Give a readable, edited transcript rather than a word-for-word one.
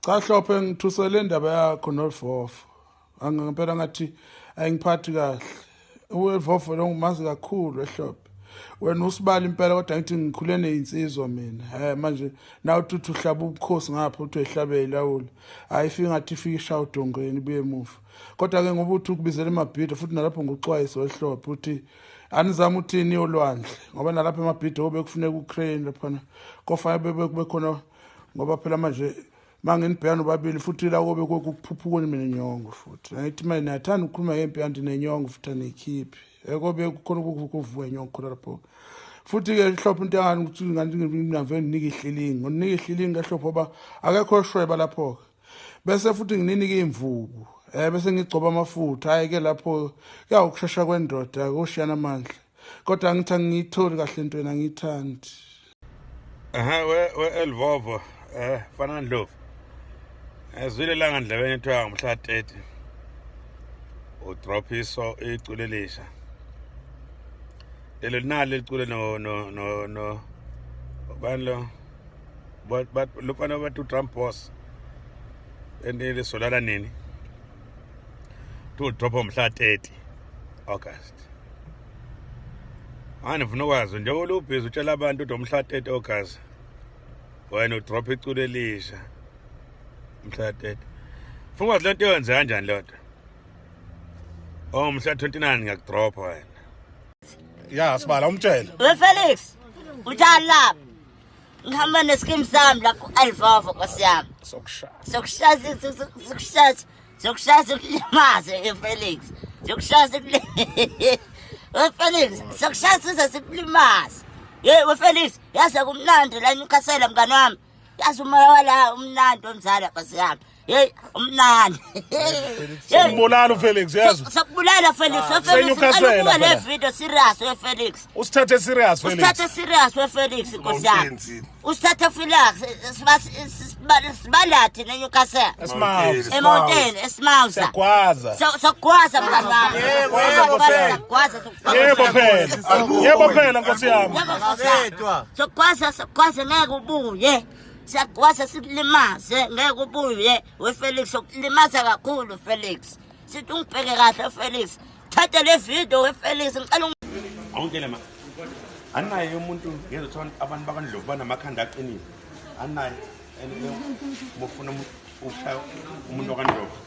Cha Hlophe ngithusele indaba yakho noVovo. Angempela ngathi ayingiphathi kahle. UVovo lo ngumazi kakhulu eHlophe. Wena usibala impela kodwa ngithi ngikhule nezinsizwa mina. Manje nawe uthi uhlaba ubukhosi ngapha uthi ehlabe ilawula. Ayifika ngathi ifika ishawa udongeni ibuye emuva. Kodwa ke ngoba uthi ukubizela emabhido futhi nalapho ngoxwayiso eHlophe uthi anizama uthini yolwandle ngoba nalapha emabhido obekufuneka uCrane lapha. Kofanele bebe khona ngoba phela manje manginibhekana ubabili futhi la kobe kokuphuphukweni mina inyongo futhi ngithi manje nayathanda ukukhuluma ngempi anti nenyongo futhi anekhiphi ekobe kukhona ukuvuka inyongo khona lapho futhi ke Hlophe into yangani ukuthi ngathi nginaveni nika ihlilingi ngonika ihlilingi kaHlophe ngoba akekho shweba lapho bese futhi ngininike imvubu bese ngigcoba amafutha hayi ke lapho ukushasha kwendoda koshiyana amandla kodwa ngithi ngiyitholi kahle into yena ngiyithandi we elvovo fana Ndlovu ezwile la ngandlebeni ethiwa ngomhla 30 udrop iso iculelisha lelo nalo licule no banlo but lufana bathi Trump boss endele solana nini to drop ngomhla 30 August anifuna ukwazi nje olubhizi utshela abantu ukuthi ngomhla 30 August wena udrop iculelisha mhla 30 funa ukwazi lento yenze kanjani lodwa mhla 29 ngiyakudropa wena ya sibala umtshela Felix uthani lapha ngihamba neskim sami la ku-Elvovo kwasiyami sokushaya ukulimaze Felix sokushaya Felix sokushaya size sikulimaze Felix yazi kumnandi la eNyukhasela mngani wami yazi umoya wala umnandi omzala kwasiyami umnandi Umbulala uFelix yazi Sakubulala Felix Felix le video serious Felix usithathe serious Felix usithathe serious Felix nkosiyami usithathe Felix sibalathi neNyukhasela eMountain eSmausa sakwaza mngani wami yebo phela nkosi yami sakwaza ngeke ubuye sakwazi sikulimaze ngeke ubuye Felix ukulimaza kakhulu Felix sithi ungibheke kahle Felix thatha le video Felix ngicela awuntshele ma anaye umuntu ngezothona abantu bakaNdlovu banamakhanda aqinile anaye mufuna ushaya umuntu wakaNdlovu